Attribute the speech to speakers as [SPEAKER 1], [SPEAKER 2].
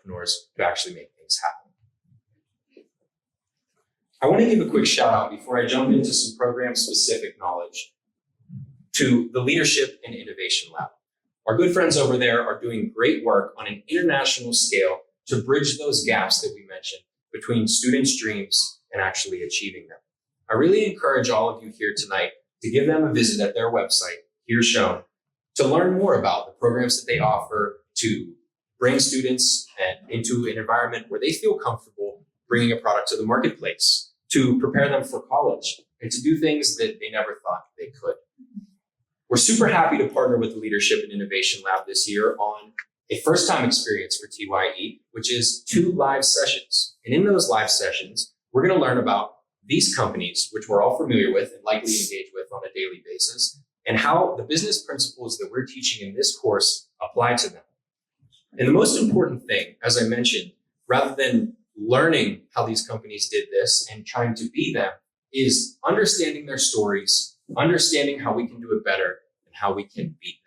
[SPEAKER 1] entrepreneurs to actually make things happen. I want to give a quick shout out before I jump into some program specific knowledge to the Leadership and Innovation Lab. Our good friends over there are doing great work on an international scale to bridge those gaps that we mentioned between students' dreams and actually achieving them. I really encourage all of you here tonight to give them a visit at their website, here shown, to learn more about the programs that they offer, to bring students into an environment where they feel comfortable bringing a product to the marketplace, to prepare them for college, and to do things that they never thought they could. We're super happy to partner with the Leadership and Innovation Lab this year on a first-time experience for TYE, which is 2 live sessions. And in those live sessions, we're going to learn about these companies, which we're all familiar with and likely engage with on a daily basis, and how the business principles that we're teaching in this course apply to them. And the most important thing, as I mentioned, rather than learning how these companies did this and trying to be them, is understanding their stories, understanding how we can do it better and how we can beat them.